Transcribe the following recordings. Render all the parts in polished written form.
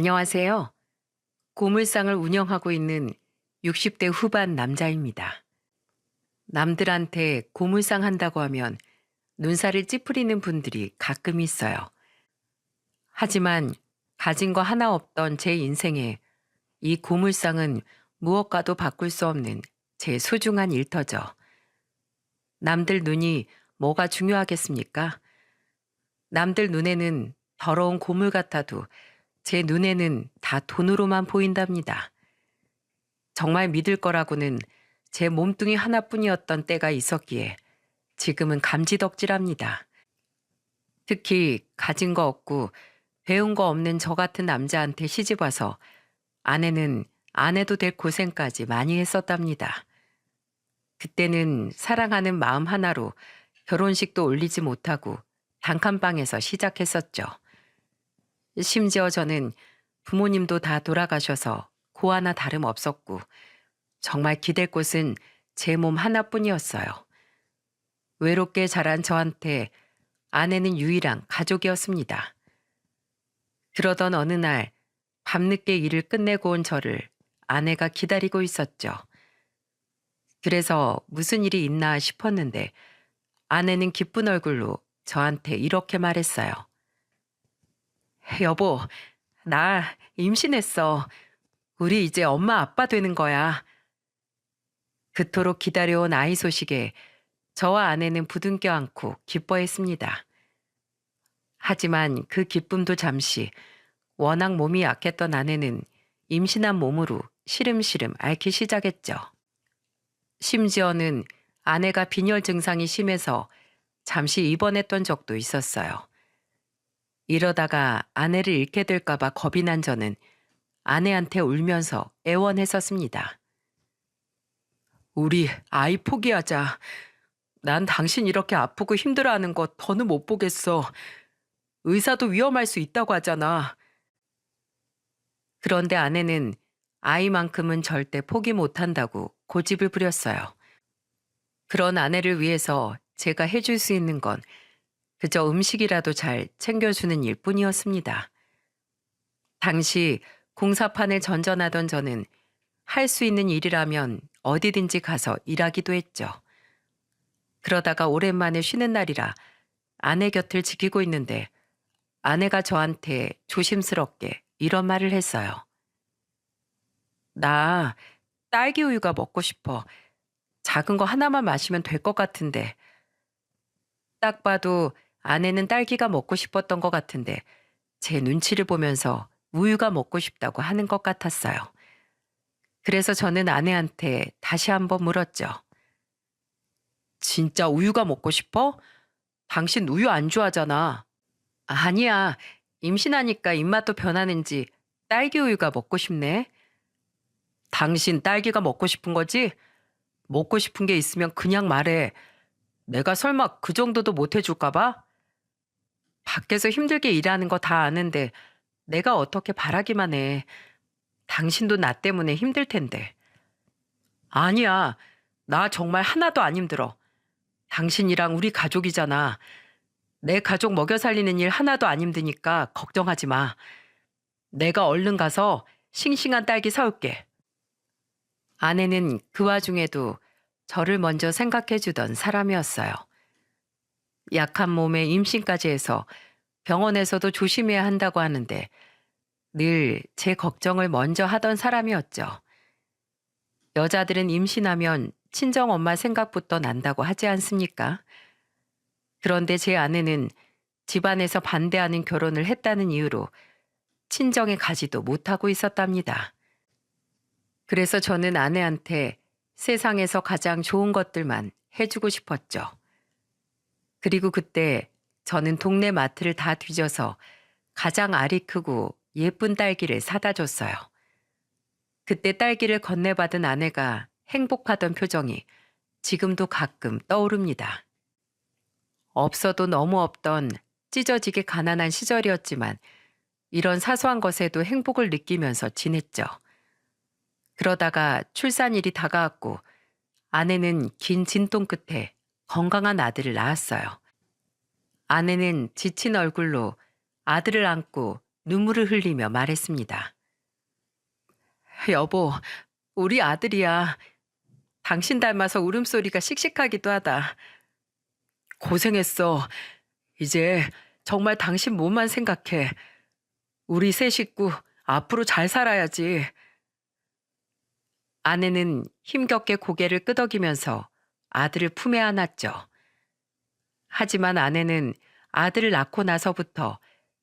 안녕하세요. 고물상을 운영하고 있는 60대 후반 남자입니다. 남들한테 고물상 한다고 하면 눈살을 찌푸리는 분들이 가끔 있어요. 하지만 가진 거 하나 없던 제 인생에 이 고물상은 무엇과도 바꿀 수 없는 제 소중한 일터죠. 남들 눈이 뭐가 중요하겠습니까? 남들 눈에는 더러운 고물 같아도 제 눈에는 다 돈으로만 보인답니다. 정말 믿을 거라고는 제 몸뚱이 하나뿐이었던 때가 있었기에 지금은 감지덕질합니다. 특히 가진 거 없고 배운 거 없는 저 같은 남자한테 시집와서 아내는 안 해도 될 고생까지 많이 했었답니다. 그때는 사랑하는 마음 하나로 결혼식도 올리지 못하고 단칸방에서 시작했었죠. 심지어 저는 부모님도 다 돌아가셔서 고 하나 다름없었고 정말 기댈 곳은 제 몸 하나뿐이었어요. 외롭게 자란 저한테 아내는 유일한 가족이었습니다. 그러던 어느 날 밤늦게 일을 끝내고 온 저를 아내가 기다리고 있었죠. 그래서 무슨 일이 있나 싶었는데 아내는 기쁜 얼굴로 저한테 이렇게 말했어요. 여보, 나 임신했어. 우리 이제 엄마 아빠 되는 거야. 그토록 기다려온 아이 소식에 저와 아내는 부둥켜 안고 기뻐했습니다. 하지만 그 기쁨도 잠시 워낙 몸이 약했던 아내는 임신한 몸으로 시름시름 앓기 시작했죠. 심지어는 아내가 빈혈 증상이 심해서 잠시 입원했던 적도 있었어요. 이러다가 아내를 잃게 될까봐 겁이 난 저는 아내한테 울면서 애원했었습니다. 우리 아이 포기하자. 난 당신 이렇게 아프고 힘들어하는 거 더는 못 보겠어. 의사도 위험할 수 있다고 하잖아. 그런데 아내는 아이만큼은 절대 포기 못한다고 고집을 부렸어요. 그런 아내를 위해서 제가 해줄 수 있는 건 그저 음식이라도 잘 챙겨주는 일뿐이었습니다. 당시 공사판을 전전하던 저는 할 수 있는 일이라면 어디든지 가서 일하기도 했죠. 그러다가 오랜만에 쉬는 날이라 아내 곁을 지키고 있는데 아내가 저한테 조심스럽게 이런 말을 했어요. 나 딸기 우유가 먹고 싶어. 작은 거 하나만 마시면 될 것 같은데. 딱 봐도 아내는 딸기가 먹고 싶었던 것 같은데 제 눈치를 보면서 우유가 먹고 싶다고 하는 것 같았어요. 그래서 저는 아내한테 다시 한번 물었죠. 진짜 우유가 먹고 싶어? 당신 우유 안 좋아하잖아. 아니야. 임신하니까 입맛도 변하는지 딸기 우유가 먹고 싶네. 당신 딸기가 먹고 싶은 거지? 먹고 싶은 게 있으면 그냥 말해. 내가 설마 그 정도도 못 해줄까 봐? 밖에서 힘들게 일하는 거 다 아는데 내가 어떻게 바라기만 해. 당신도 나 때문에 힘들 텐데. 아니야. 나 정말 하나도 안 힘들어. 당신이랑 우리 가족이잖아. 내 가족 먹여 살리는 일 하나도 안 힘드니까 걱정하지 마. 내가 얼른 가서 싱싱한 딸기 사올게. 아내는 그 와중에도 저를 먼저 생각해 주던 사람이었어요. 약한 몸에 임신까지 해서 병원에서도 조심해야 한다고 하는데 늘 제 걱정을 먼저 하던 사람이었죠. 여자들은 임신하면 친정엄마 생각부터 난다고 하지 않습니까? 그런데 제 아내는 집안에서 반대하는 결혼을 했다는 이유로 친정에 가지도 못하고 있었답니다. 그래서 저는 아내한테 세상에서 가장 좋은 것들만 해주고 싶었죠. 그리고 그때 저는 동네 마트를 다 뒤져서 가장 알이 크고 예쁜 딸기를 사다 줬어요. 그때 딸기를 건네받은 아내가 행복하던 표정이 지금도 가끔 떠오릅니다. 없어도 너무 없던 찢어지게 가난한 시절이었지만 이런 사소한 것에도 행복을 느끼면서 지냈죠. 그러다가 출산일이 다가왔고 아내는 긴 진통 끝에 건강한 아들을 낳았어요. 아내는 지친 얼굴로 아들을 안고 눈물을 흘리며 말했습니다. 여보, 우리 아들이야. 당신 닮아서 울음소리가 씩씩하기도 하다. 고생했어. 이제 정말 당신 몸만 생각해. 우리 세 식구 앞으로 잘 살아야지. 아내는 힘겹게 고개를 끄덕이면서 아들을 품에 안았죠. 하지만 아내는 아들을 낳고 나서부터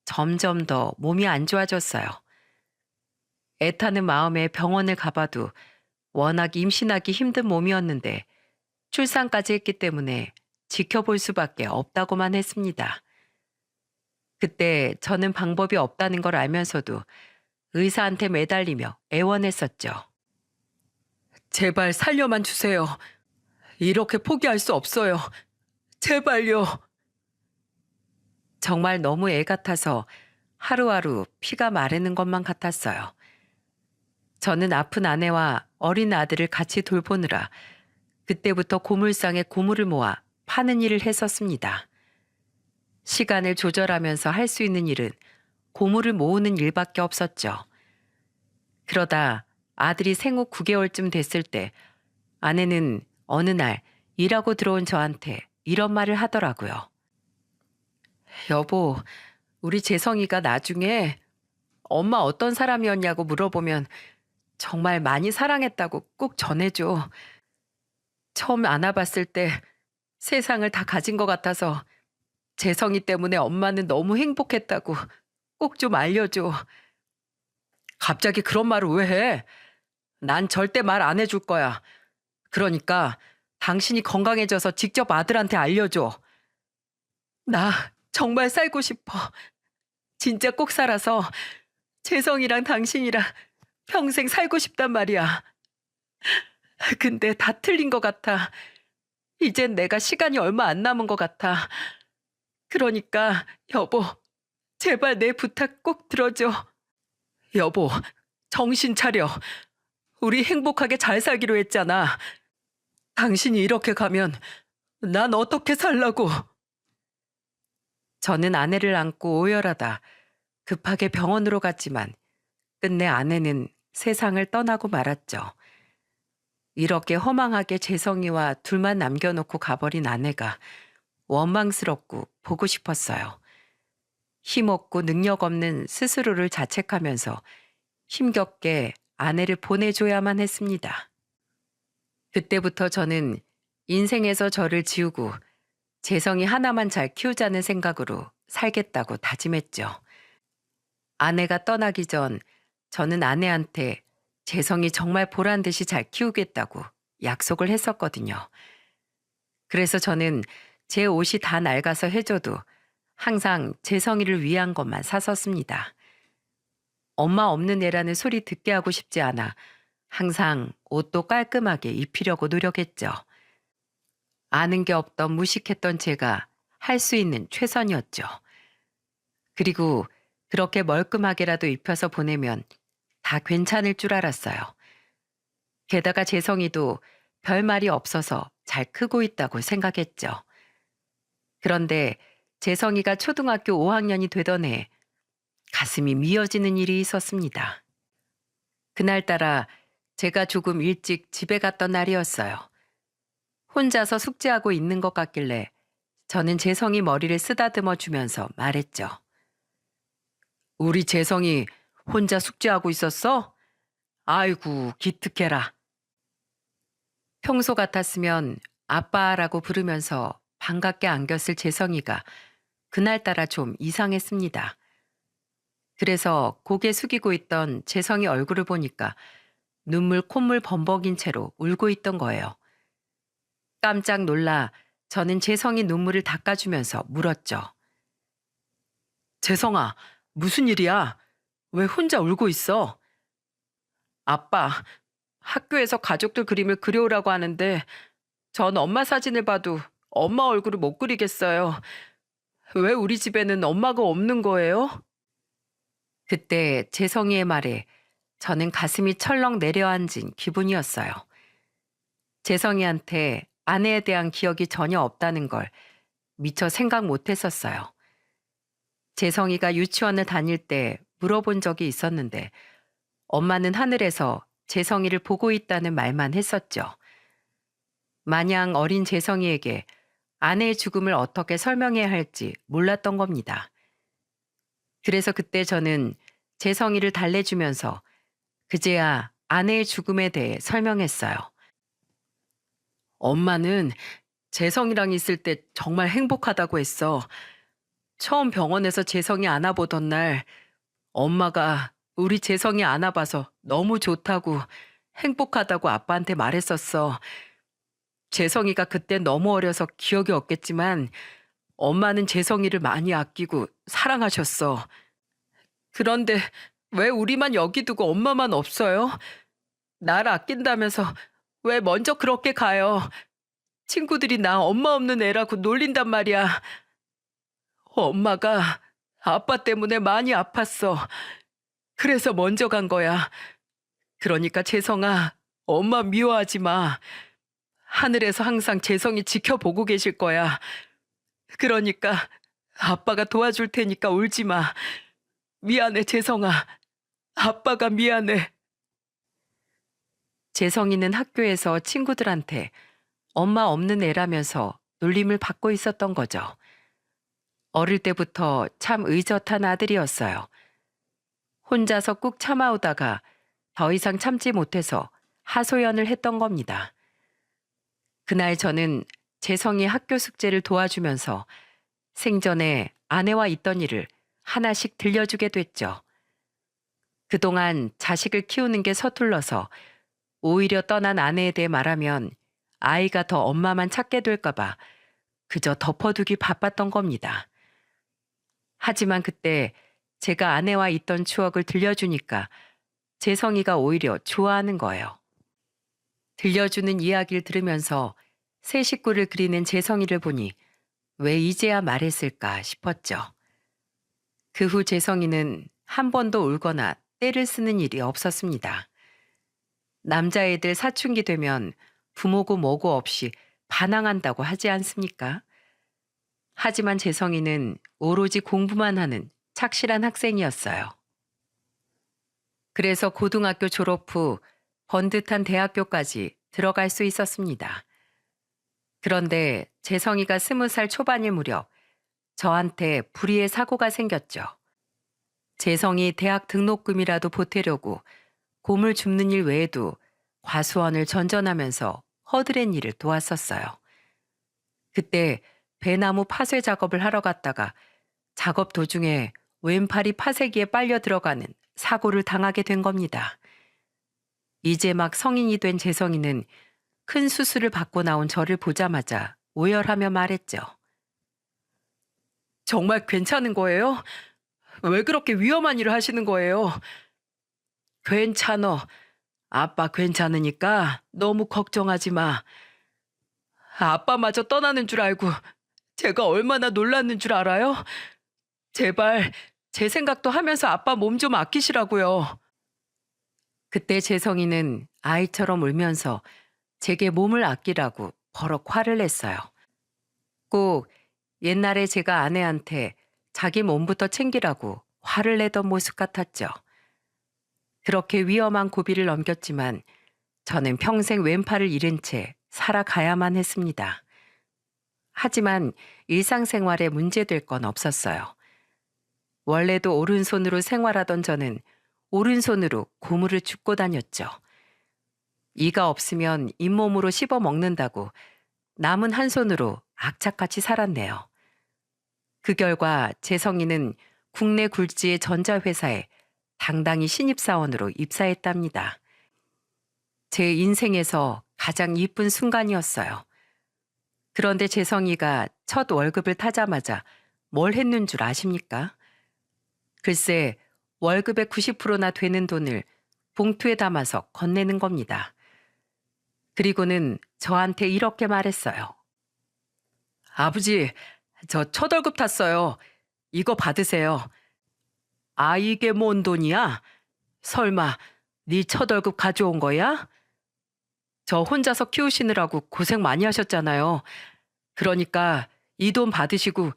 점점 더 몸이 안 좋아졌어요. 애타는 마음에 병원을 가봐도 워낙 임신하기 힘든 몸이었는데 출산까지 했기 때문에 지켜볼 수밖에 없다고만 했습니다. 그때 저는 방법이 없다는 걸 알면서도 의사한테 매달리며 애원했었죠. 제발 살려만 주세요. 이렇게 포기할 수 없어요. 제발요. 정말 너무 애 같아서 하루하루 피가 마르는 것만 같았어요. 저는 아픈 아내와 어린 아들을 같이 돌보느라 그때부터 고물상에 고물을 모아 파는 일을 했었습니다. 시간을 조절하면서 할 수 있는 일은 고물을 모으는 일밖에 없었죠. 그러다 아들이 생후 9개월쯤 됐을 때 아내는 어느 날 일하고 들어온 저한테 이런 말을 하더라고요. 여보, 우리 재성이가 나중에 엄마 어떤 사람이었냐고 물어보면 정말 많이 사랑했다고 꼭 전해줘. 처음 안아봤을 때 세상을 다 가진 것 같아서 재성이 때문에 엄마는 너무 행복했다고 꼭 좀 알려줘. 갑자기 그런 말을 왜 해? 난 절대 말 안 해줄 거야. 그러니까 당신이 건강해져서 직접 아들한테 알려줘. 나 정말 살고 싶어. 진짜 꼭 살아서 재성이랑 당신이랑 평생 살고 싶단 말이야. 근데 다 틀린 것 같아. 이젠 내가 시간이 얼마 안 남은 것 같아. 그러니까 여보, 제발 내 부탁 꼭 들어줘. 여보, 정신 차려. 우리 행복하게 잘 살기로 했잖아. 당신이 이렇게 가면 난 어떻게 살라고. 저는 아내를 안고 오열하다 급하게 병원으로 갔지만 끝내 아내는 세상을 떠나고 말았죠. 이렇게 허망하게 재성이와 둘만 남겨놓고 가버린 아내가 원망스럽고 보고 싶었어요. 힘없고 능력 없는 스스로를 자책하면서 힘겹게 아내를 보내줘야만 했습니다. 그때부터 저는 인생에서 저를 지우고 재성이 하나만 잘 키우자는 생각으로 살겠다고 다짐했죠. 아내가 떠나기 전 저는 아내한테 재성이 정말 보란 듯이 잘 키우겠다고 약속을 했었거든요. 그래서 저는 제 옷이 다 낡아서 해줘도 항상 재성이를 위한 것만 샀었습니다. 엄마 없는 애라는 소리 듣게 하고 싶지 않아 항상 옷도 깔끔하게 입히려고 노력했죠. 아는 게 없던 무식했던 제가 할 수 있는 최선이었죠. 그리고 그렇게 멀끔하게라도 입혀서 보내면 다 괜찮을 줄 알았어요. 게다가 재성이도 별 말이 없어서 잘 크고 있다고 생각했죠. 그런데 재성이가 초등학교 5학년이 되던 해 가슴이 미어지는 일이 있었습니다. 그날따라 제가 조금 일찍 집에 갔던 날이었어요. 혼자서 숙제하고 있는 것 같길래 저는 재성이 머리를 쓰다듬어 주면서 말했죠. 우리 재성이 혼자 숙제하고 있었어? 아이고, 기특해라. 평소 같았으면 아빠라고 부르면서 반갑게 안겼을 재성이가 그날따라 좀 이상했습니다. 그래서 고개 숙이고 있던 재성이 얼굴을 보니까 눈물 콧물 범벅인 채로 울고 있던 거예요. 깜짝 놀라 저는 재성이 눈물을 닦아주면서 물었죠. 재성아, 무슨 일이야? 왜 혼자 울고 있어? 아빠, 학교에서 가족들 그림을 그려오라고 하는데 전 엄마 사진을 봐도 엄마 얼굴을 못 그리겠어요. 왜 우리 집에는 엄마가 없는 거예요? 그때 재성이의 말에 저는 가슴이 철렁 내려앉은 기분이었어요. 재성이한테 아내에 대한 기억이 전혀 없다는 걸 미처 생각 못 했었어요. 재성이가 유치원을 다닐 때 물어본 적이 있었는데 엄마는 하늘에서 재성이를 보고 있다는 말만 했었죠. 마냥 어린 재성이에게 아내의 죽음을 어떻게 설명해야 할지 몰랐던 겁니다. 그래서 그때 저는 재성이를 달래주면서 그제야 아내의 죽음에 대해 설명했어요. 엄마는 재성이랑 있을 때 정말 행복하다고 했어. 처음 병원에서 재성이 안아보던 날 엄마가 우리 재성이 안아봐서 너무 좋다고 행복하다고 아빠한테 말했었어. 재성이가 그때 너무 어려서 기억이 없겠지만 엄마는 재성이를 많이 아끼고 사랑하셨어. 그런데 왜 우리만 여기 두고 엄마만 없어요? 날 아낀다면서 왜 먼저 그렇게 가요? 친구들이 나 엄마 없는 애라고 놀린단 말이야. 엄마가 아빠 때문에 많이 아팠어. 그래서 먼저 간 거야. 그러니까 재성아, 엄마 미워하지 마. 하늘에서 항상 재성이 지켜보고 계실 거야. 그러니까 아빠가 도와줄 테니까 울지 마. 미안해, 재성아. 아빠가 미안해. 재성이는 학교에서 친구들한테 엄마 없는 애라면서 놀림을 받고 있었던 거죠. 어릴 때부터 참 의젓한 아들이었어요. 혼자서 꾹 참아오다가 더 이상 참지 못해서 하소연을 했던 겁니다. 그날 저는 재성이 학교 숙제를 도와주면서 생전에 아내와 있던 일을 하나씩 들려주게 됐죠. 그동안 자식을 키우는 게 서툴러서 오히려 떠난 아내에 대해 말하면 아이가 더 엄마만 찾게 될까봐 그저 덮어두기 바빴던 겁니다. 하지만 그때 제가 아내와 있던 추억을 들려주니까 재성이가 오히려 좋아하는 거예요. 들려주는 이야기를 들으면서 새 식구를 그리는 재성이를 보니 왜 이제야 말했을까 싶었죠. 그 후 재성이는 한 번도 울거나 떼를 쓰는 일이 없었습니다. 남자애들 사춘기 되면 부모고 뭐고 없이 반항한다고 하지 않습니까? 하지만 재성이는 오로지 공부만 하는 착실한 학생이었어요. 그래서 고등학교 졸업 후 번듯한 대학교까지 들어갈 수 있었습니다. 그런데 재성이가 20살 초반일 무렵 저한테 불의의 사고가 생겼죠. 재성이 대학 등록금이라도 보태려고 곰을 줍는 일 외에도 과수원을 전전하면서 허드렛 일을 도왔었어요. 그때 배나무 파쇄 작업을 하러 갔다가 작업 도중에 왼팔이 파쇄기에 빨려 들어가는 사고를 당하게 된 겁니다. 이제 막 성인이 된 재성이는 큰 수술을 받고 나온 저를 보자마자 오열하며 말했죠. 정말 괜찮은 거예요? 왜 그렇게 위험한 일을 하시는 거예요? 괜찮어. 아빠 괜찮으니까 너무 걱정하지 마. 아빠마저 떠나는 줄 알고 제가 얼마나 놀랐는 줄 알아요? 제발 제 생각도 하면서 아빠 몸 좀 아끼시라고요. 그때 재성이는 아이처럼 울면서 제게 몸을 아끼라고 버럭 화를 냈어요. 꼭 옛날에 제가 아내한테 자기 몸부터 챙기라고 화를 내던 모습 같았죠. 그렇게 위험한 고비를 넘겼지만 저는 평생 왼팔을 잃은 채 살아가야만 했습니다. 하지만 일상생활에 문제될 건 없었어요. 원래도 오른손으로 생활하던 저는 오른손으로 고무를 줍고 다녔죠. 이가 없으면 잇몸으로 씹어 먹는다고 남은 한 손으로 악착같이 살았네요. 그 결과 재성이는 국내 굴지의 전자회사에 당당히 신입사원으로 입사했답니다. 제 인생에서 가장 이쁜 순간이었어요. 그런데 재성이가 첫 월급을 타자마자 뭘 했는 줄 아십니까? 글쎄, 월급의 90%나 되는 돈을 봉투에 담아서 건네는 겁니다. 그리고는 저한테 이렇게 말했어요. 아버지, 저 첫 월급 탔어요. 이거 받으세요. 아, 이게 뭔 돈이야? 설마 네 첫 월급 가져온 거야? 저 혼자서 키우시느라고 고생 많이 하셨잖아요. 그러니까 이 돈 받으시고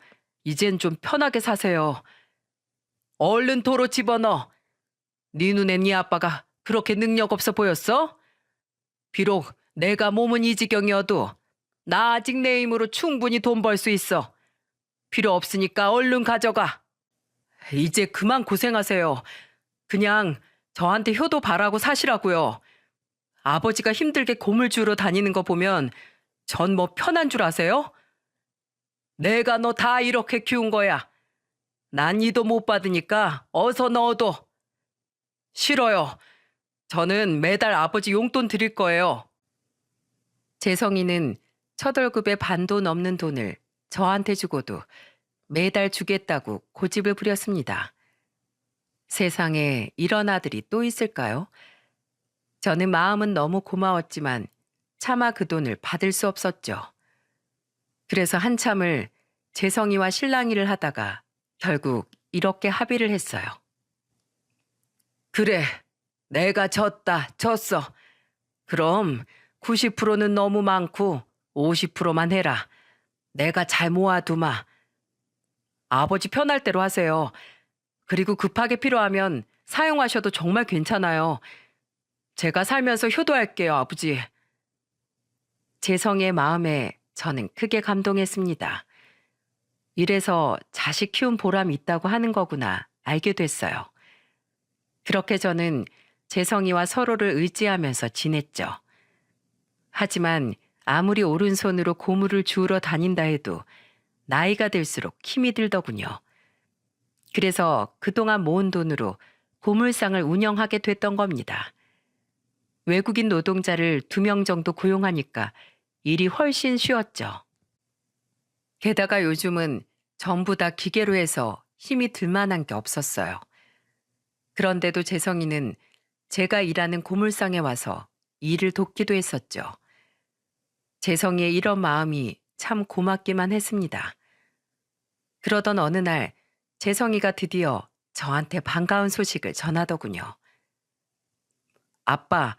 이젠 좀 편하게 사세요. 얼른 도로 집어넣어. 네 눈엔 네 아빠가 그렇게 능력 없어 보였어? 비록 내가 몸은 이 지경이어도 나 아직 내 힘으로 충분히 돈 벌 수 있어. 필요 없으니까 얼른 가져가. 이제 그만 고생하세요. 그냥 저한테 효도 바라고 사시라고요. 아버지가 힘들게 고물 주러 다니는 거 보면 전 뭐 편한 줄 아세요? 내가 너 다 이렇게 키운 거야. 난 이도 못 받으니까 어서 넣어둬. 싫어요. 저는 매달 아버지 용돈 드릴 거예요. 재성이는 첫 월급의 반도 넘는 돈을 저한테 주고도 매달 주겠다고 고집을 부렸습니다. 세상에 이런 아들이 또 있을까요? 저는 마음은 너무 고마웠지만 차마 그 돈을 받을 수 없었죠. 그래서 한참을 재성이와 실랑이를 하다가 결국 이렇게 합의를 했어요. 그래, 내가 졌어. 그럼 90%는 너무 많고 50%만 해라. 내가 잘 모아두마. 아버지 편할 대로 하세요. 그리고 급하게 필요하면 사용하셔도 정말 괜찮아요. 제가 살면서 효도할게요, 아버지. 재성의 마음에 저는 크게 감동했습니다. 이래서 자식 키운 보람이 있다고 하는 거구나 알게 됐어요. 그렇게 저는 재성이와 서로를 의지하면서 지냈죠. 하지만 아무리 오른손으로 고물을 주우러 다닌다 해도 나이가 들수록 힘이 들더군요. 그래서 그동안 모은 돈으로 고물상을 운영하게 됐던 겁니다. 외국인 노동자를 2명 정도 고용하니까 일이 훨씬 쉬웠죠. 게다가 요즘은 전부 다 기계로 해서 힘이 들만한 게 없었어요. 그런데도 재성이는 제가 일하는 고물상에 와서 일을 돕기도 했었죠. 재성이의 이런 마음이 참 고맙기만 했습니다. 그러던 어느 날 재성이가 드디어 저한테 반가운 소식을 전하더군요. 아빠,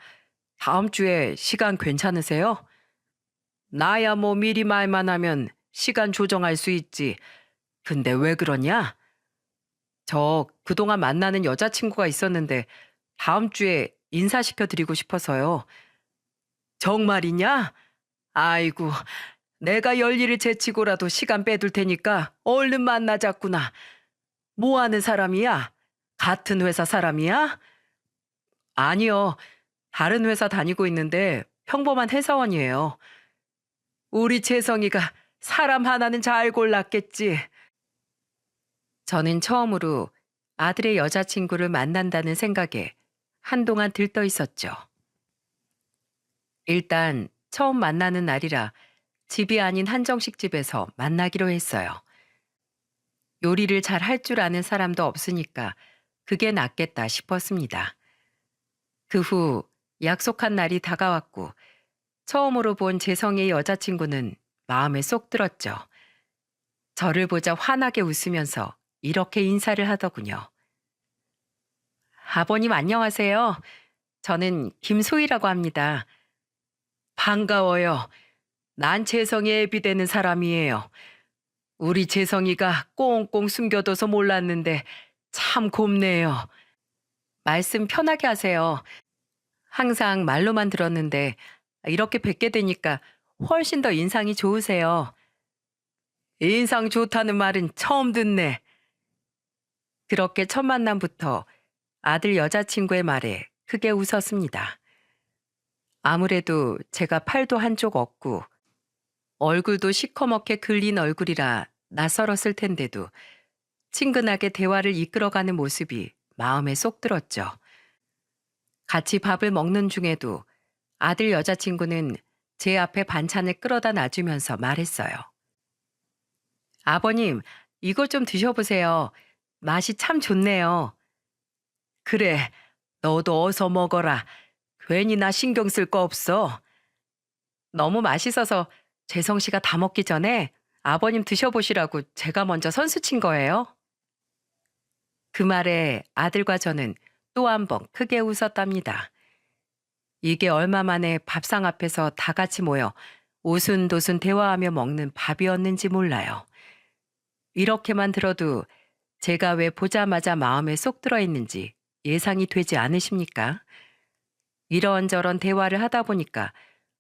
다음 주에 시간 괜찮으세요? 나야 뭐 미리 말만 하면 시간 조정할 수 있지. 근데 왜 그러냐? 저 그동안 만나는 여자친구가 있었는데 다음 주에 인사시켜 드리고 싶어서요. 정말이냐? 아이고, 내가 열 일을 제치고라도 시간 빼둘 테니까 얼른 만나자꾸나. 뭐 하는 사람이야? 같은 회사 사람이야? 아니요. 다른 회사 다니고 있는데 평범한 회사원이에요. 우리 재성이가 사람 하나는 잘 골랐겠지. 저는 처음으로 아들의 여자친구를 만난다는 생각에 한동안 들떠 있었죠. 일단 처음 만나는 날이라 집이 아닌 한정식 집에서 만나기로 했어요. 요리를 잘 할 줄 아는 사람도 없으니까 그게 낫겠다 싶었습니다. 그 후 약속한 날이 다가왔고 처음으로 본 재성이의 여자친구는 마음에 쏙 들었죠. 저를 보자 환하게 웃으면서 이렇게 인사를 하더군요. 아버님 안녕하세요. 저는 김소희라고 합니다. 반가워요. 난 재성이에 애비되는 사람이에요. 우리 재성이가 꽁꽁 숨겨둬서 몰랐는데 참 곱네요. 말씀 편하게 하세요. 항상 말로만 들었는데 이렇게 뵙게 되니까 훨씬 더 인상이 좋으세요. 인상 좋다는 말은 처음 듣네. 그렇게 첫 만남부터 아들 여자친구의 말에 크게 웃었습니다. 아무래도 제가 팔도 한쪽 없고 얼굴도 시커멓게 글린 얼굴이라 낯설었을 텐데도 친근하게 대화를 이끌어가는 모습이 마음에 쏙 들었죠. 같이 밥을 먹는 중에도 아들 여자친구는 제 앞에 반찬을 끌어다 놔주면서 말했어요. 아버님, 이거 좀 드셔보세요. 맛이 참 좋네요. 그래, 너도 어서 먹어라. 괜히 나 신경 쓸 거 없어. 너무 맛있어서 재성 씨가 다 먹기 전에 아버님 드셔보시라고 제가 먼저 선수 친 거예요. 그 말에 아들과 저는 또 한 번 크게 웃었답니다. 이게 얼마 만에 밥상 앞에서 다 같이 모여 오순도순 대화하며 먹는 밥이었는지 몰라요. 이렇게만 들어도 제가 왜 보자마자 마음에 쏙 들어 있는지 예상이 되지 않으십니까? 이런저런 대화를 하다 보니까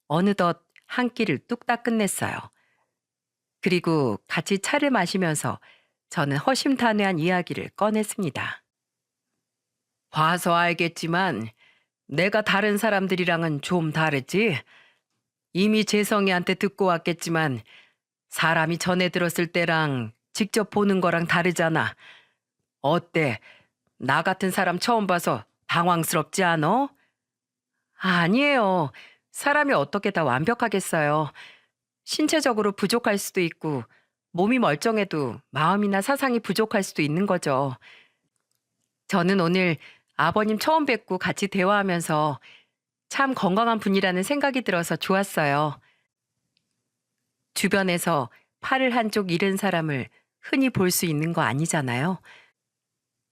어느덧 한 끼를 뚝딱 끝냈어요. 그리고 같이 차를 마시면서 저는 허심탄회한 이야기를 꺼냈습니다. 봐서 알겠지만 내가 다른 사람들이랑은 좀 다르지? 이미 재성이한테 듣고 왔겠지만 사람이 전에 들었을 때랑 직접 보는 거랑 다르잖아. 어때? 나 같은 사람 처음 봐서 당황스럽지 않어? 아니에요. 사람이 어떻게 다 완벽하겠어요. 신체적으로 부족할 수도 있고 몸이 멀쩡해도 마음이나 사상이 부족할 수도 있는 거죠. 저는 오늘 아버님 처음 뵙고 같이 대화하면서 참 건강한 분이라는 생각이 들어서 좋았어요. 주변에서 팔을 한쪽 잃은 사람을 흔히 볼 수 있는 거 아니잖아요.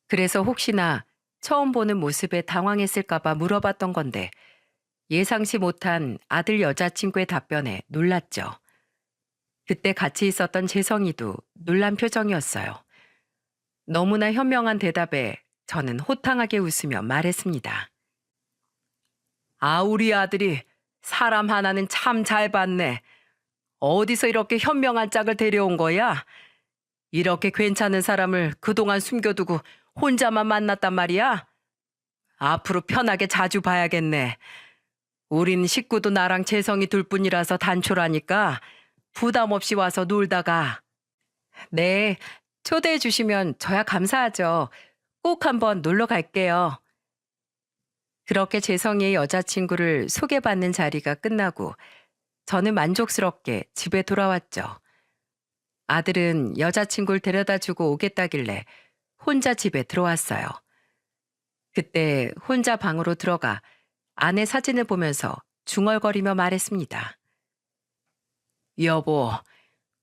그래서 혹시나 처음 보는 모습에 당황했을까봐 물어봤던 건데 예상치 못한 아들 여자친구의 답변에 놀랐죠. 그때 같이 있었던 재성이도 놀란 표정이었어요. 너무나 현명한 대답에 저는 호탕하게 웃으며 말했습니다. 아, 우리 아들이 사람 하나는 참 잘 봤네. 어디서 이렇게 현명한 짝을 데려온 거야? 이렇게 괜찮은 사람을 그동안 숨겨두고 혼자만 만났단 말이야? 앞으로 편하게 자주 봐야겠네. 우린 식구도 나랑 재성이 둘뿐이라서 단촐하니까 부담 없이 와서 놀다가. 네, 초대해 주시면 저야 감사하죠. 꼭 한번 놀러 갈게요. 그렇게 재성이의 여자친구를 소개받는 자리가 끝나고 저는 만족스럽게 집에 돌아왔죠. 아들은 여자친구를 데려다 주고 오겠다길래 혼자 집에 들어왔어요. 그때 혼자 방으로 들어가 아내 사진을 보면서 중얼거리며 말했습니다. 여보,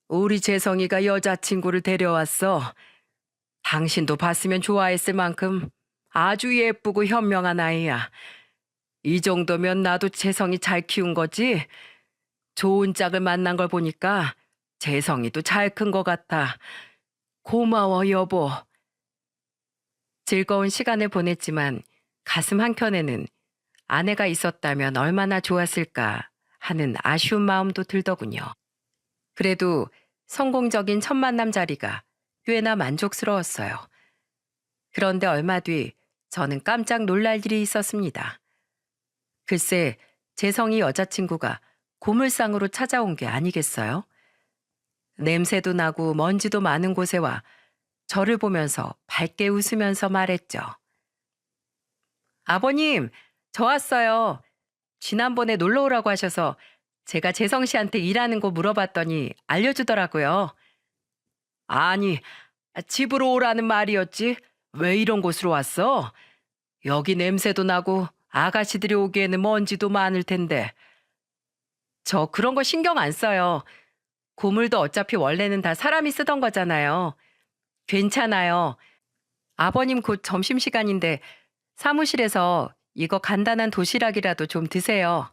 우리 재성이가 여자친구를 데려왔어. 당신도 봤으면 좋아했을 만큼 아주 예쁘고 현명한 아이야. 이 정도면 나도 재성이 잘 키운 거지? 좋은 짝을 만난 걸 보니까 재성이도 잘 큰 것 같아. 고마워, 여보. 즐거운 시간을 보냈지만 가슴 한켠에는 아내가 있었다면 얼마나 좋았을까 하는 아쉬운 마음도 들더군요. 그래도 성공적인 첫 만남 자리가 꽤나 만족스러웠어요. 그런데 얼마 뒤 저는 깜짝 놀랄 일이 있었습니다. 글쎄, 재성이 여자친구가 고물상으로 찾아온 게 아니겠어요? 냄새도 나고 먼지도 많은 곳에 와 저를 보면서 밝게 웃으면서 말했죠. 아버님, 저 왔어요. 지난번에 놀러 오라고 하셔서 제가 재성 씨한테 일하는 거 물어봤더니 알려주더라고요. 아니, 집으로 오라는 말이었지. 왜 이런 곳으로 왔어? 여기 냄새도 나고 아가씨들이 오기에는 먼지도 많을 텐데. 저 그런 거 신경 안 써요. 고물도 어차피 원래는 다 사람이 쓰던 거잖아요. 괜찮아요. 아버님 곧 점심시간인데 사무실에서 이거 간단한 도시락이라도 좀 드세요.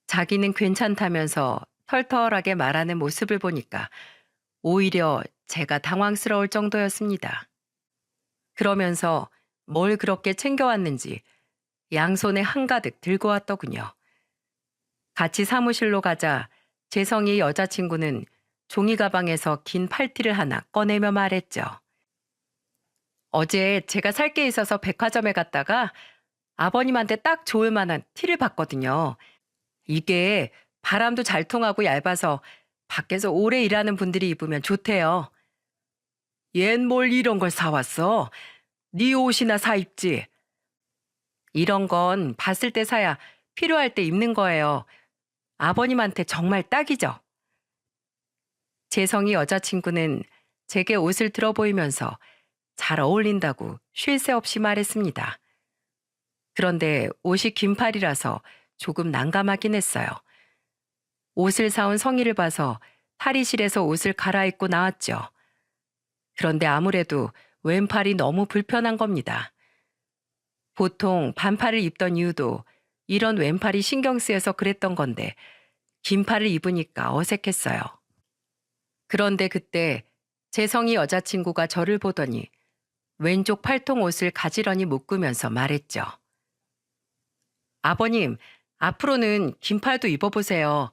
자기는 괜찮다면서 털털하게 말하는 모습을 보니까 오히려 제가 당황스러울 정도였습니다. 그러면서 뭘 그렇게 챙겨왔는지 양손에 한가득 들고 왔더군요. 같이 사무실로 가자 재성이 여자친구는 종이 가방에서 긴 팔티를 하나 꺼내며 말했죠. 어제 제가 살 게 있어서 백화점에 갔다가 아버님한테 딱 좋을 만한 티를 봤거든요. 이게 바람도 잘 통하고 얇아서 밖에서 오래 일하는 분들이 입으면 좋대요. 얜 뭘 이런 걸 사왔어? 네 옷이나 사 입지. 이런 건 봤을 때 사야 필요할 때 입는 거예요. 아버님한테 정말 딱이죠. 재성이 여자친구는 제게 옷을 들어 보이면서 잘 어울린다고 쉴 새 없이 말했습니다. 그런데 옷이 긴팔이라서 조금 난감하긴 했어요. 옷을 사온 성의를 봐서 탈의실에서 옷을 갈아입고 나왔죠. 그런데 아무래도 왼팔이 너무 불편한 겁니다. 보통 반팔을 입던 이유도 이런 왼팔이 신경 쓰여서 그랬던 건데 긴팔을 입으니까 어색했어요. 그런데 그때 재성이 여자친구가 저를 보더니 왼쪽 팔통 옷을 가지런히 묶으면서 말했죠. 아버님, 앞으로는 긴 팔도 입어보세요.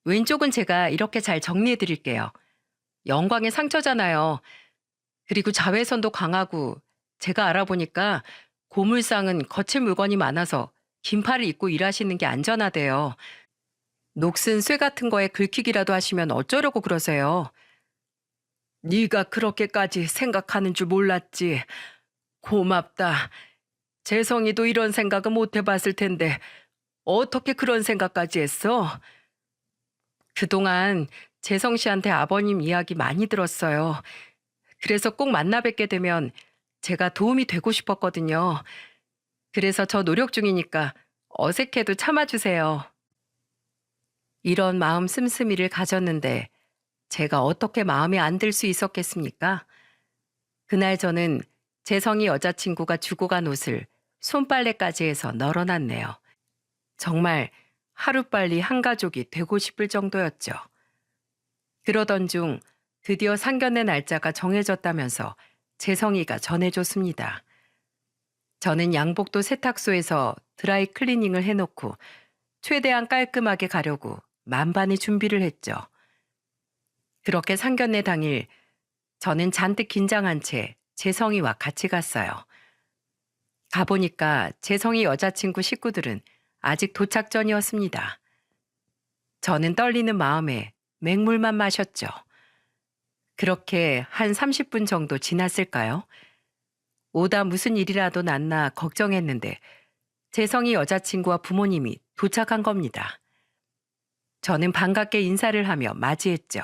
왼쪽은 제가 이렇게 잘 정리해 드릴게요. 영광의 상처잖아요. 그리고 자외선도 강하고 제가 알아보니까 고물상은 거칠 물건이 많아서 긴 팔을 입고 일하시는 게 안전하대요. 녹슨 쇠 같은 거에 긁히기라도 하시면 어쩌려고 그러세요. 네가 그렇게까지 생각하는 줄 몰랐지. 고맙다. 재성이도 이런 생각은 못 해봤을 텐데 어떻게 그런 생각까지 했어? 그동안 재성 씨한테 아버님 이야기 많이 들었어요. 그래서 꼭 만나 뵙게 되면 제가 도움이 되고 싶었거든요. 그래서 저 노력 중이니까 어색해도 참아주세요. 이런 마음 씀씀이를 가졌는데 제가 어떻게 마음에 안 들 수 있었겠습니까? 그날 저는 재성이 여자친구가 주고 간 옷을 손빨래까지 해서 널어놨네요. 정말 하루빨리 한 가족이 되고 싶을 정도였죠. 그러던 중 드디어 상견례 날짜가 정해졌다면서 재성이가 전해줬습니다. 저는 양복도 세탁소에서 드라이 클리닝을 해놓고 최대한 깔끔하게 가려고 만반의 준비를 했죠. 그렇게 상견례 당일 저는 잔뜩 긴장한 채 재성이와 같이 갔어요. 가보니까 재성이 여자친구 식구들은 아직 도착 전이었습니다. 저는 떨리는 마음에 맹물만 마셨죠. 그렇게 한 30분 정도 지났을까요? 오다 무슨 일이라도 났나 걱정했는데 재성이 여자친구와 부모님이 도착한 겁니다. 저는 반갑게 인사를 하며 맞이했죠.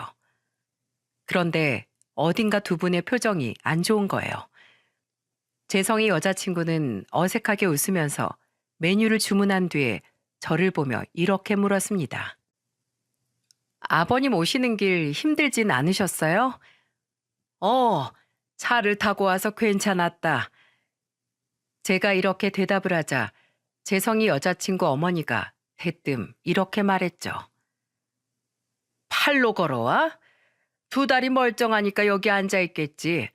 그런데 어딘가 두 분의 표정이 안 좋은 거예요. 재성이 여자친구는 어색하게 웃으면서 메뉴를 주문한 뒤에 저를 보며 이렇게 물었습니다. 아버님 오시는 길 힘들진 않으셨어요? 어, 차를 타고 와서 괜찮았다. 제가 이렇게 대답을 하자 재성이 여자친구 어머니가 대뜸 이렇게 말했죠. 팔로 걸어와? 두 다리 멀쩡하니까 여기 앉아있겠지.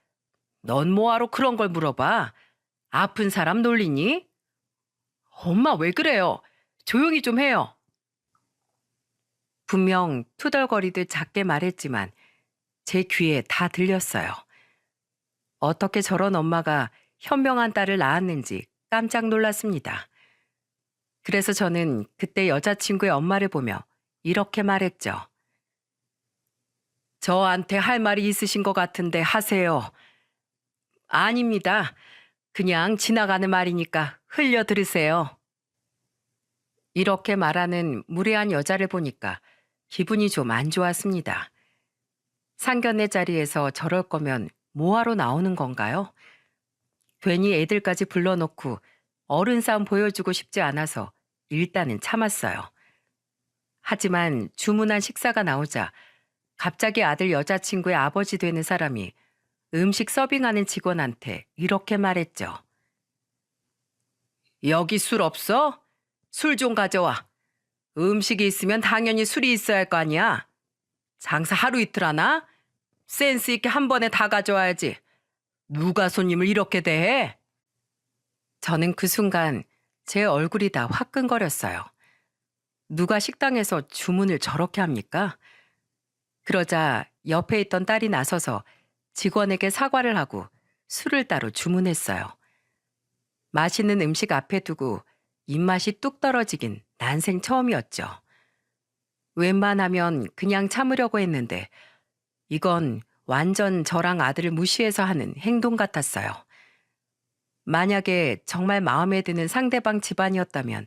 넌 뭐하러 그런 걸 물어봐? 아픈 사람 놀리니? 엄마 왜 그래요? 조용히 좀 해요. 분명 투덜거리듯 작게 말했지만 제 귀에 다 들렸어요. 어떻게 저런 엄마가 현명한 딸을 낳았는지 깜짝 놀랐습니다. 그래서 저는 그때 여자친구의 엄마를 보며 이렇게 말했죠. 저한테 할 말이 있으신 것 같은데 하세요. 아닙니다. 그냥 지나가는 말이니까 흘려 들으세요. 이렇게 말하는 무례한 여자를 보니까 기분이 좀 안 좋았습니다. 상견례 자리에서 저럴 거면 뭐하러 나오는 건가요? 괜히 애들까지 불러놓고 어른 싸움 보여주고 싶지 않아서 일단은 참았어요. 하지만 주문한 식사가 나오자 갑자기 아들 여자친구의 아버지 되는 사람이 음식 서빙하는 직원한테 이렇게 말했죠. 여기 술 없어? 술 좀 가져와. 음식이 있으면 당연히 술이 있어야 할 거 아니야. 장사 하루 이틀 하나? 센스 있게 한 번에 다 가져와야지. 누가 손님을 이렇게 대해? 저는 그 순간 제 얼굴이 다 화끈거렸어요. 누가 식당에서 주문을 저렇게 합니까? 그러자 옆에 있던 딸이 나서서 직원에게 사과를 하고 술을 따로 주문했어요. 맛있는 음식 앞에 두고 입맛이 뚝 떨어지긴 난생 처음이었죠. 웬만하면 그냥 참으려고 했는데 이건 완전 저랑 아들을 무시해서 하는 행동 같았어요. 만약에 정말 마음에 드는 상대방 집안이었다면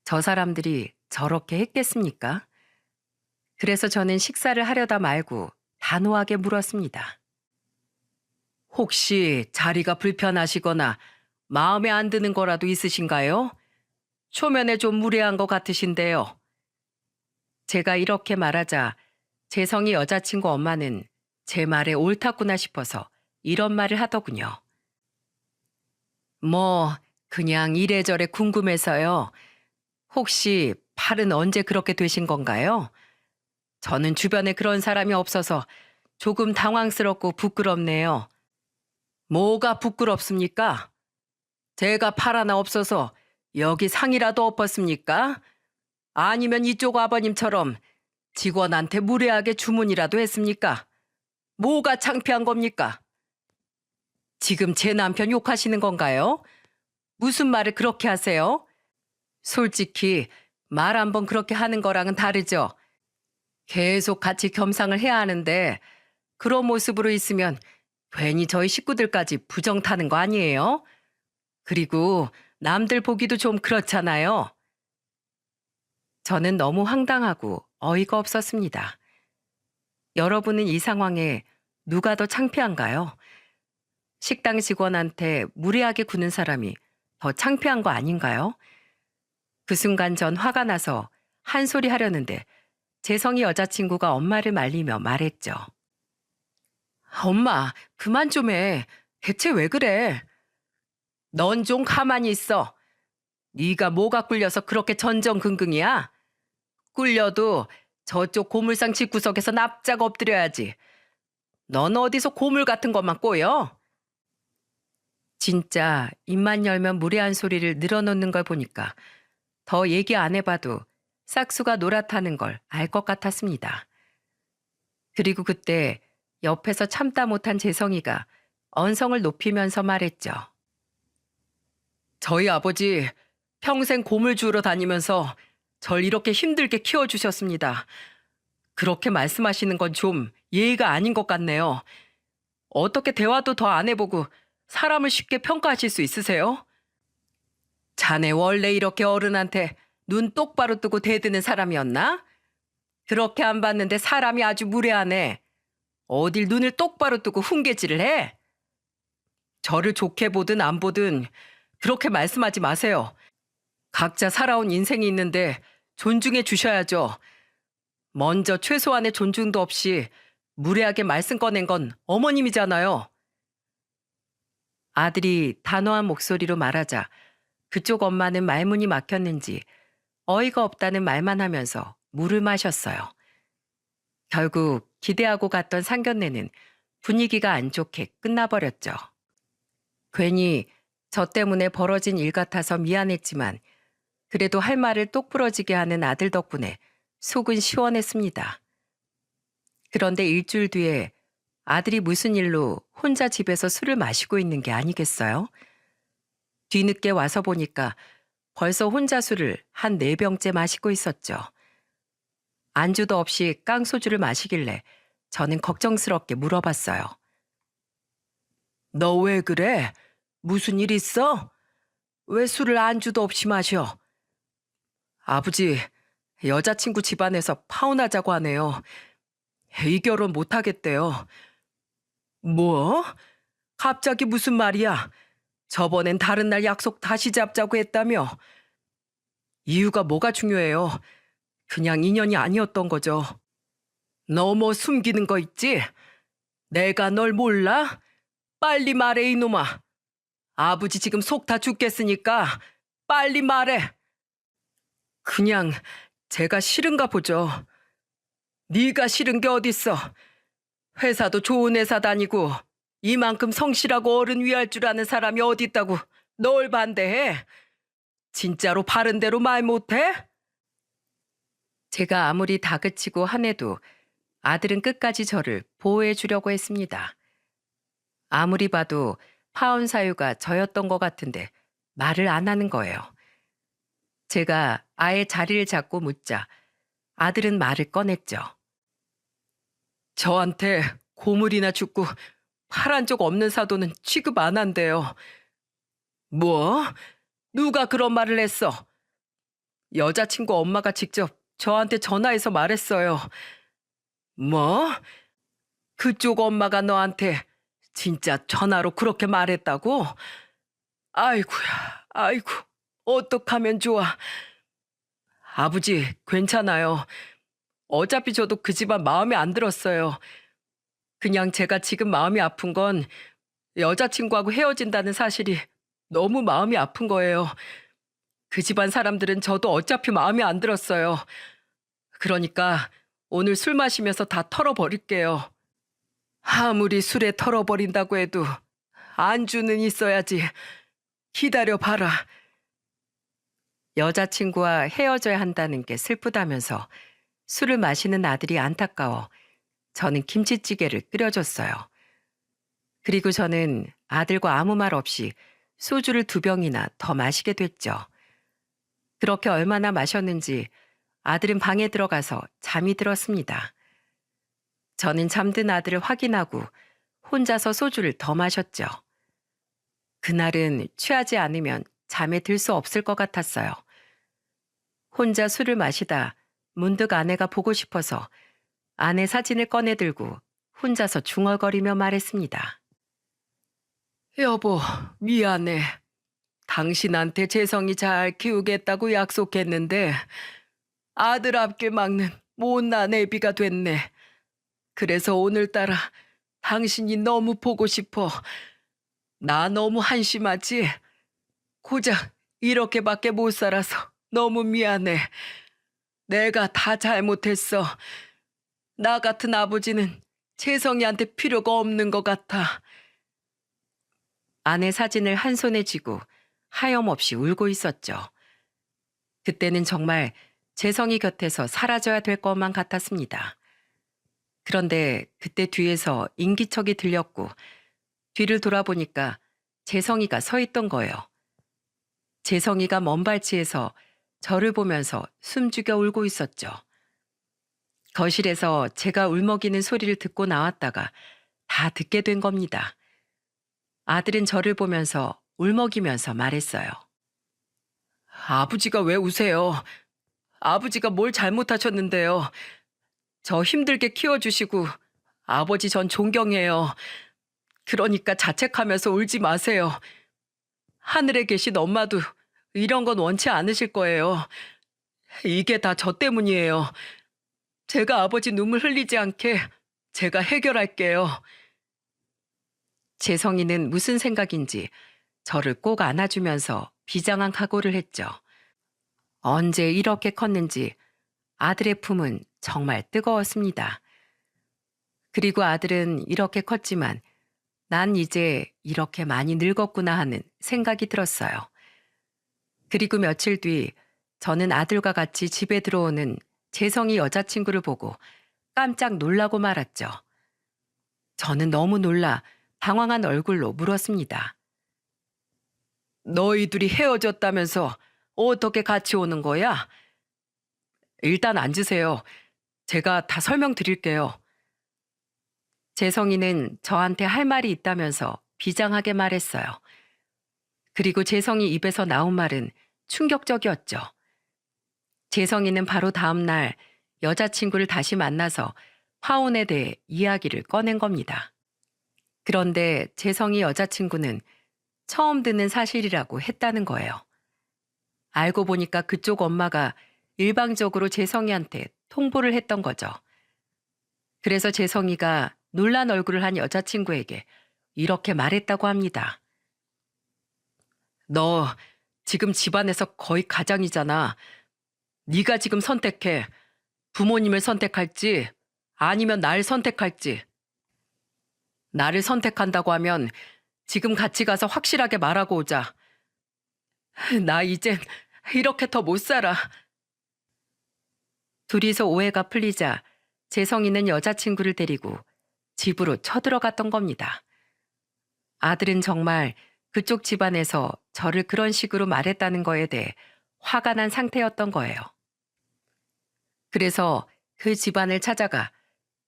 저 사람들이 저렇게 했겠습니까? 그래서 저는 식사를 하려다 말고 단호하게 물었습니다. 혹시 자리가 불편하시거나 마음에 안 드는 거라도 있으신가요? 초면에 좀 무례한 것 같으신데요. 제가 이렇게 말하자 재성이 여자친구 엄마는 제 말에 옳았구나 싶어서 이런 말을 하더군요. 뭐 그냥 이래저래 궁금해서요. 혹시 팔은 언제 그렇게 되신 건가요? 저는 주변에 그런 사람이 없어서 조금 당황스럽고 부끄럽네요. 뭐가 부끄럽습니까? 제가 팔 하나 없어서 여기 상이라도 엎었습니까? 아니면 이쪽 아버님처럼 직원한테 무례하게 주문이라도 했습니까? 뭐가 창피한 겁니까? 지금 제 남편 욕하시는 건가요? 무슨 말을 그렇게 하세요? 솔직히 말 한번 그렇게 하는 거랑은 다르죠. 계속 같이 겸상을 해야 하는데 그런 모습으로 있으면 괜히 저희 식구들까지 부정 타는 거 아니에요? 그리고 남들 보기도 좀 그렇잖아요. 저는 너무 황당하고 어이가 없었습니다. 여러분은 이 상황에 누가 더 창피한가요? 식당 직원한테 무례하게 구는 사람이 더 창피한 거 아닌가요? 그 순간 전 화가 나서 한 소리 하려는데 재성이 여자친구가 엄마를 말리며 말했죠. 엄마, 그만 좀 해. 대체 왜 그래? 넌 좀 가만히 있어. 네가 뭐가 꿀려서 그렇게 전전긍긍이야? 꿀려도 저쪽 고물상 집구석에서 납작 엎드려야지. 넌 어디서 고물 같은 것만 꼬여? 진짜 입만 열면 무례한 소리를 늘어놓는 걸 보니까 더 얘기 안 해봐도 싹수가 노랗다는 걸 알 것 같았습니다. 그리고 그때 옆에서 참다 못한 재성이가 언성을 높이면서 말했죠. 저희 아버지 평생 고물 주우러 다니면서 절 이렇게 힘들게 키워주셨습니다. 그렇게 말씀하시는 건 좀 예의가 아닌 것 같네요. 어떻게 대화도 더 안 해보고 사람을 쉽게 평가하실 수 있으세요? 자네 원래 이렇게 어른한테 눈 똑바로 뜨고 대드는 사람이었나? 그렇게 안 봤는데 사람이 아주 무례하네. 어딜 눈을 똑바로 뜨고 훈계질을 해? 저를 좋게 보든 안 보든 그렇게 말씀하지 마세요. 각자 살아온 인생이 있는데 존중해 주셔야죠. 먼저 최소한의 존중도 없이 무례하게 말씀 꺼낸 건 어머님이잖아요. 아들이 단호한 목소리로 말하자 그쪽 엄마는 말문이 막혔는지 어이가 없다는 말만 하면서 물을 마셨어요. 결국 기대하고 갔던 상견례는 분위기가 안 좋게 끝나버렸죠. 괜히 저 때문에 벌어진 일 같아서 미안했지만 그래도 할 말을 똑부러지게 하는 아들 덕분에 속은 시원했습니다. 그런데 일주일 뒤에 아들이 무슨 일로 혼자 집에서 술을 마시고 있는 게 아니겠어요? 뒤늦게 와서 보니까 벌써 혼자 술을 한 4병째 마시고 있었죠. 안주도 없이 깡소주를 마시길래 저는 걱정스럽게 물어봤어요. 너 왜 그래? 무슨 일 있어? 왜 술을 안주도 없이 마셔? 아버지, 여자친구 집안에서 파혼하자고 하네요. 이 결혼 못하겠대요. 뭐? 갑자기 무슨 말이야? 저번엔 다른 날 약속 다시 잡자고 했다며. 이유가 뭐가 중요해요? 그냥 인연이 아니었던 거죠. 너 뭐 숨기는 거 있지? 내가 널 몰라? 빨리 말해 이놈아. 아버지 지금 속 다 죽겠으니까 빨리 말해. 그냥 제가 싫은가 보죠. 네가 싫은 게 어딨어. 회사도 좋은 회사 다니고 이만큼 성실하고 어른 위할 줄 아는 사람이 어딨다고 널 반대해? 진짜로 바른 대로 말 못해? 제가 아무리 다그치고 화내도 아들은 끝까지 저를 보호해 주려고 했습니다. 아무리 봐도 파혼 사유가 저였던 것 같은데 말을 안 하는 거예요. 제가 아예 자리를 잡고 묻자 아들은 말을 꺼냈죠. 저한테 고물이나 죽고 팔한 적 없는 사도는 취급 안 한대요. 뭐? 누가 그런 말을 했어? 여자친구 엄마가 직접 저한테 전화해서 말했어요. 뭐? 그쪽 엄마가 너한테 진짜 전화로 그렇게 말했다고? 아이고야, 아이고, 어떡하면 좋아. 아버지, 괜찮아요. 어차피 저도 그 집안 마음에 안 들었어요. 그냥 제가 지금 마음이 아픈 건 여자친구하고 헤어진다는 사실이 너무 마음이 아픈 거예요. 그 집안 사람들은 저도 어차피 마음에 안 들었어요. 그러니까 오늘 술 마시면서 다 털어버릴게요. 아무리 술에 털어버린다고 해도 안주는 있어야지. 기다려봐라. 여자친구와 헤어져야 한다는 게 슬프다면서 술을 마시는 아들이 안타까워 저는 김치찌개를 끓여줬어요. 그리고 저는 아들과 아무 말 없이 소주를 2병이나 더 마시게 됐죠. 그렇게 얼마나 마셨는지 아들은 방에 들어가서 잠이 들었습니다. 저는 잠든 아들을 확인하고 혼자서 소주를 더 마셨죠. 그날은 취하지 않으면 잠에 들 수 없을 것 같았어요. 혼자 술을 마시다 문득 아내가 보고 싶어서 아내 사진을 꺼내 들고 혼자서 중얼거리며 말했습니다. 여보, 미안해. 당신한테 재성이 잘 키우겠다고 약속했는데 아들 앞길 막는 못난 애비가 됐네. 그래서 오늘따라 당신이 너무 보고 싶어. 나 너무 한심하지? 고작 이렇게밖에 못 살아서 너무 미안해. 내가 다 잘못했어. 나 같은 아버지는 재성이한테 필요가 없는 것 같아. 아내 사진을 한 손에 쥐고 하염없이 울고 있었죠. 그때는 정말 재성이 곁에서 사라져야 될 것만 같았습니다. 그런데 그때 뒤에서 인기척이 들렸고 뒤를 돌아보니까 재성이가 서 있던 거예요. 재성이가 먼 발치에서 저를 보면서 숨죽여 울고 있었죠. 거실에서 제가 울먹이는 소리를 듣고 나왔다가 다 듣게 된 겁니다. 아들은 저를 보면서 울먹이면서 말했어요. 아버지가 왜 우세요? 아버지가 뭘 잘못하셨는데요? 저 힘들게 키워주시고 아버지 전 존경해요. 그러니까 자책하면서 울지 마세요. 하늘에 계신 엄마도 이런 건 원치 않으실 거예요. 이게 다 저 때문이에요. 제가 아버지 눈물 흘리지 않게 제가 해결할게요. 재성이는 무슨 생각인지 저를 꼭 안아주면서 비장한 각오를 했죠. 언제 이렇게 컸는지 아들의 품은 정말 뜨거웠습니다. 그리고 아들은 이렇게 컸지만 난 이제 이렇게 많이 늙었구나 하는 생각이 들었어요. 그리고 며칠 뒤 저는 아들과 같이 집에 들어오는 재성이 여자친구를 보고 깜짝 놀라고 말았죠. 저는 너무 놀라 당황한 얼굴로 물었습니다. 너희들이 헤어졌다면서 어떻게 같이 오는 거야? 일단 앉으세요. 제가 다 설명드릴게요. 재성이는 저한테 할 말이 있다면서 비장하게 말했어요. 그리고 재성이 입에서 나온 말은 충격적이었죠. 재성이는 바로 다음 날 여자친구를 다시 만나서 파혼에 대해 이야기를 꺼낸 겁니다. 그런데 재성이 여자친구는 처음 듣는 사실이라고 했다는 거예요. 알고 보니까 그쪽 엄마가 일방적으로 재성이한테 통보를 했던 거죠. 그래서 재성이가 놀란 얼굴을 한 여자친구에게 이렇게 말했다고 합니다. 너 지금 집안에서 거의 가장이잖아. 네가 지금 선택해. 부모님을 선택할지 아니면 날 선택할지. 나를 선택한다고 하면 지금 같이 가서 확실하게 말하고 오자. 나 이젠 이렇게 더 못 살아. 둘이서 오해가 풀리자 재성이는 여자친구를 데리고 집으로 쳐들어갔던 겁니다. 아들은 정말 그쪽 집안에서 저를 그런 식으로 말했다는 거에 대해 화가 난 상태였던 거예요. 그래서 그 집안을 찾아가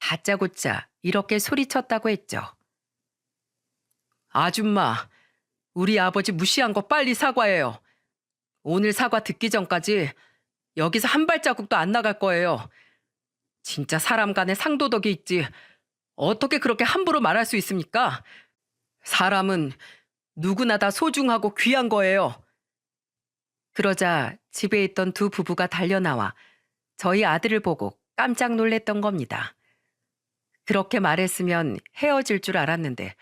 다짜고짜 이렇게 소리쳤다고 했죠. 아줌마, 우리 아버지 무시한 거 빨리 사과해요. 오늘 사과 듣기 전까지 여기서 한 발자국도 안 나갈 거예요. 진짜 사람 간에 상도덕이 있지. 어떻게 그렇게 함부로 말할 수 있습니까? 사람은 누구나 다 소중하고 귀한 거예요. 그러자 집에 있던 두 부부가 달려나와 저희 아들을 보고 깜짝 놀랬던 겁니다. 그렇게 말했으면 헤어질 줄 알았는데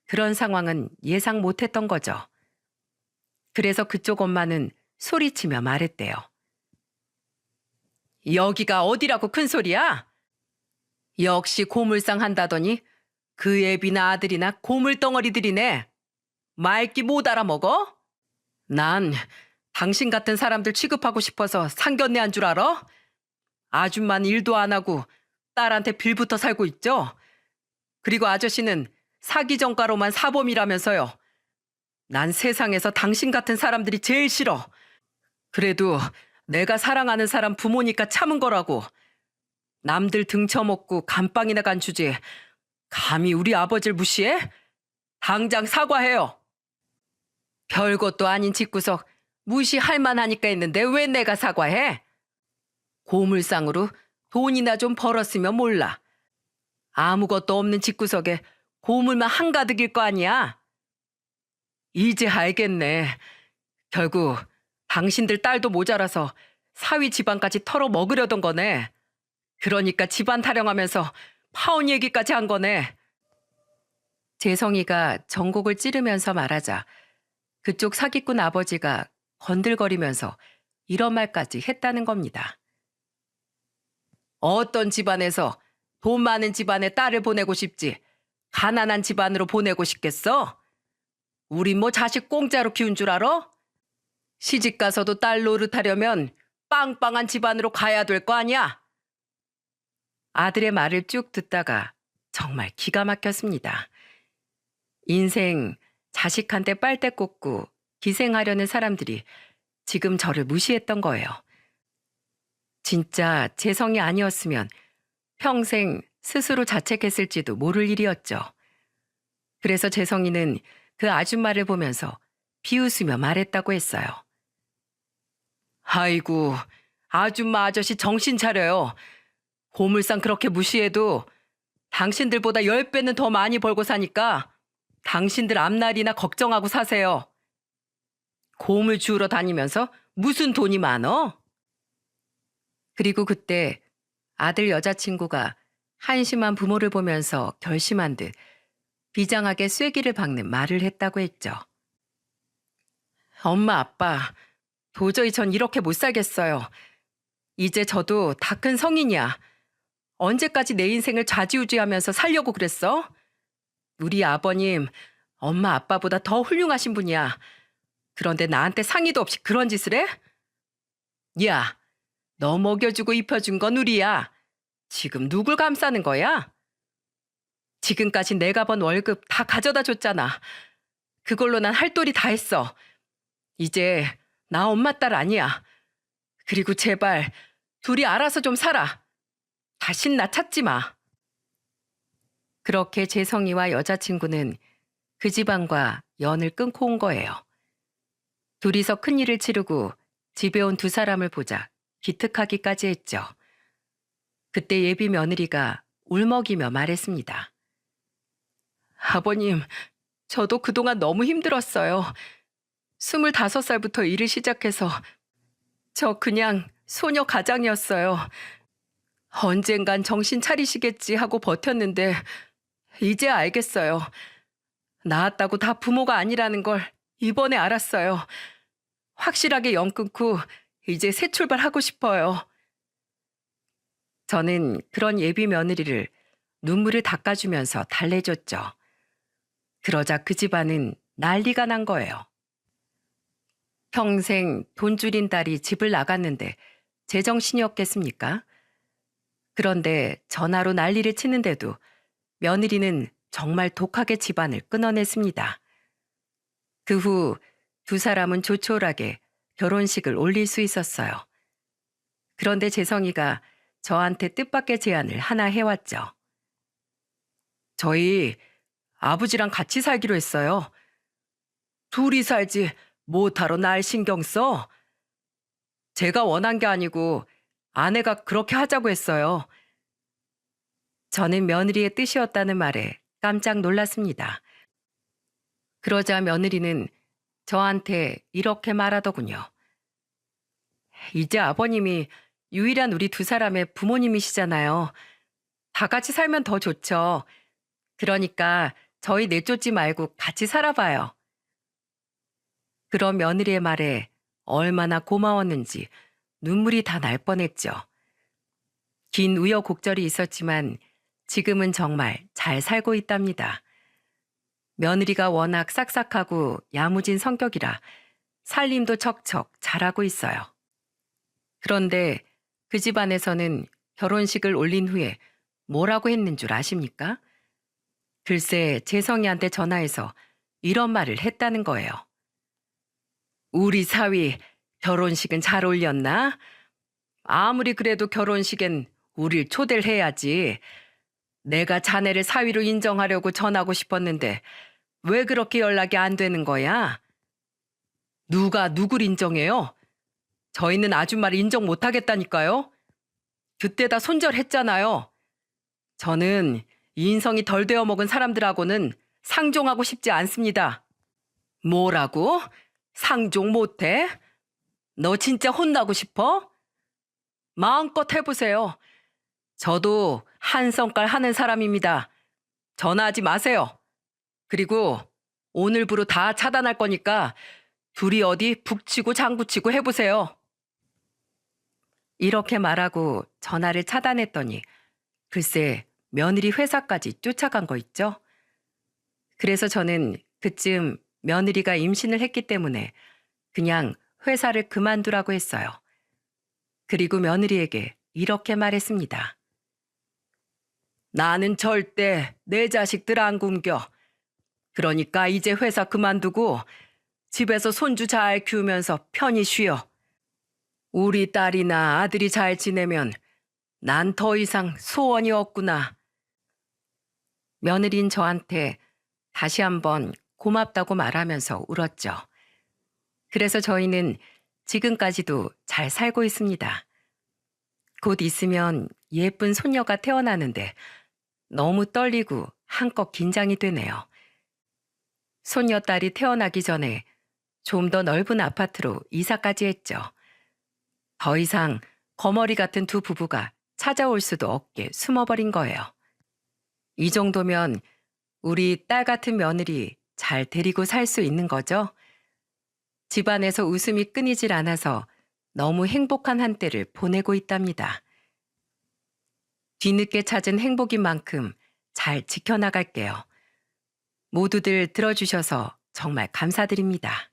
그런 상황은 예상 못했던 거죠. 그래서 그쪽 엄마는 소리치며 말했대요. 여기가 어디라고 큰 소리야? 역시 고물상 한다더니 그 애비나 아들이나 고물덩어리들이네. 말기 못 알아먹어? 난 당신 같은 사람들 취급하고 싶어서 상견례 한 줄 알아? 아줌마는 일도 안 하고 딸한테 빌부터 살고 있죠? 그리고 아저씨는 사기 전가로만 사범이라면서요. 난 세상에서 당신 같은 사람들이 제일 싫어. 그래도 내가 사랑하는 사람 부모니까 참은 거라고. 남들 등쳐먹고 감방이나 간 주제에 감히 우리 아버지를 무시해? 당장 사과해요. 별것도 아닌 집구석 무시할 만하니까 했는데 왜 내가 사과해? 고물상으로 돈이나 좀 벌었으면 몰라. 아무것도 없는 집구석에 고물만 한가득일 거 아니야? 이제 알겠네. 결국 당신들 딸도 모자라서 사위 집안까지 털어 먹으려던 거네. 그러니까 집안 타령하면서 파혼 얘기까지 한 거네. 재성이가 전곡을 찌르면서 말하자 그쪽 사기꾼 아버지가 건들거리면서 이런 말까지 했다는 겁니다. 어떤 집안에서 돈 많은 집안에 딸을 보내고 싶지 가난한 집안으로 보내고 싶겠어? 우린 뭐 자식 공짜로 키운 줄 알아? 시집 가서도 딸 노릇하려면 빵빵한 집안으로 가야 될 거 아니야? 아들의 말을 쭉 듣다가 정말 기가 막혔습니다. 인생 자식한테 빨대 꽂고 기생하려는 사람들이 지금 저를 무시했던 거예요. 진짜 재성이 아니었으면 평생 스스로 자책했을지도 모를 일이었죠. 그래서 재성이는 그 아줌마를 보면서 비웃으며 말했다고 했어요. 아이고, 아줌마 아저씨 정신 차려요. 고물상 그렇게 무시해도 당신들보다 10배는 더 많이 벌고 사니까 당신들 앞날이나 걱정하고 사세요. 고물 주우러 다니면서 무슨 돈이 많어? 그리고 그때 아들 여자친구가 한심한 부모를 보면서 결심한 듯 비장하게 쐐기를 박는 말을 했다고 했죠. 엄마, 아빠, 도저히 전 이렇게 못 살겠어요. 이제 저도 다 큰 성인이야. 언제까지 내 인생을 좌지우지하면서 살려고 그랬어? 우리 아버님, 엄마, 아빠보다 더 훌륭하신 분이야. 그런데 나한테 상의도 없이 그런 짓을 해? 야, 너 먹여주고 입혀준 건 우리야. 지금 누굴 감싸는 거야? 지금까지 내가 번 월급 다 가져다 줬잖아. 그걸로 난 할 도리 다 했어. 이제 나 엄마 딸 아니야. 그리고 제발 둘이 알아서 좀 살아. 다신 나 찾지 마. 그렇게 재성이와 여자친구는 그 집안과 연을 끊고 온 거예요. 둘이서 큰일을 치르고 집에 온 두 사람을 보자 기특하기까지 했죠. 그때 예비 며느리가 울먹이며 말했습니다. 아버님, 저도 그동안 너무 힘들었어요. 25살부터 일을 시작해서 저 그냥 소녀 가장이었어요. 언젠간 정신 차리시겠지 하고 버텼는데 이제 알겠어요. 낳았다고 다 부모가 아니라는 걸 이번에 알았어요. 확실하게 연 끊고 이제 새 출발하고 싶어요. 저는 그런 예비 며느리를 눈물을 닦아주면서 달래줬죠. 그러자 그 집안은 난리가 난 거예요. 평생 돈 줄인 딸이 집을 나갔는데 제정신이었겠습니까? 그런데 전화로 난리를 치는데도 며느리는 정말 독하게 집안을 끊어냈습니다. 그 후 두 사람은 조촐하게 결혼식을 올릴 수 있었어요. 그런데 재성이가 저한테 뜻밖의 제안을 하나 해왔죠. 저희 아버지랑 같이 살기로 했어요. 둘이 살지 못하러 날 신경 써? 제가 원한 게 아니고 아내가 그렇게 하자고 했어요. 저는 며느리의 뜻이었다는 말에 깜짝 놀랐습니다. 그러자 며느리는 저한테 이렇게 말하더군요. 이제 아버님이 유일한 우리 두 사람의 부모님이시잖아요. 다 같이 살면 더 좋죠. 그러니까 저희 내쫓지 말고 같이 살아봐요. 그런 며느리의 말에 얼마나 고마웠는지 눈물이 다 날 뻔했죠. 긴 우여곡절이 있었지만 지금은 정말 잘 살고 있답니다. 며느리가 워낙 싹싹하고 야무진 성격이라 살림도 척척 잘하고 있어요. 그런데 그 집안에서는 결혼식을 올린 후에 뭐라고 했는 줄 아십니까? 글쎄 재성이한테 전화해서 이런 말을 했다는 거예요. 우리 사위 결혼식은 잘 올렸나? 아무리 그래도 결혼식엔 우릴 초대를 해야지. 내가 자네를 사위로 인정하려고 전하고 싶었는데 왜 그렇게 연락이 안 되는 거야? 누가 누굴 인정해요? 저희는 아줌마를 인정 못하겠다니까요. 그때 다 손절했잖아요. 저는 인성이 덜 되어 먹은 사람들하고는 상종하고 싶지 않습니다. 뭐라고? 상종 못해? 너 진짜 혼나고 싶어? 마음껏 해보세요. 저도 한 성깔 하는 사람입니다. 전화하지 마세요. 그리고 오늘부로 다 차단할 거니까 둘이 어디 북치고 장구치고 해보세요. 이렇게 말하고 전화를 차단했더니 글쎄 며느리 회사까지 쫓아간 거 있죠. 그래서 저는 그쯤 며느리가 임신을 했기 때문에 그냥 회사를 그만두라고 했어요. 그리고 며느리에게 이렇게 말했습니다. 나는 절대 내 자식들 안 굶겨. 그러니까 이제 회사 그만두고 집에서 손주 잘 키우면서 편히 쉬어. 우리 딸이나 아들이 잘 지내면 난 더 이상 소원이 없구나. 며느리는 저한테 다시 한번 고맙다고 말하면서 울었죠. 그래서 저희는 지금까지도 잘 살고 있습니다. 곧 있으면 예쁜 손녀가 태어나는데 너무 떨리고 한껏 긴장이 되네요. 손녀딸이 태어나기 전에 좀 더 넓은 아파트로 이사까지 했죠. 더 이상 거머리 같은 두 부부가 찾아올 수도 없게 숨어버린 거예요. 이 정도면 우리 딸 같은 며느리 잘 데리고 살 수 있는 거죠? 집안에서 웃음이 끊이질 않아서 너무 행복한 한때를 보내고 있답니다. 뒤늦게 찾은 행복인 만큼 잘 지켜나갈게요. 모두들 들어주셔서 정말 감사드립니다.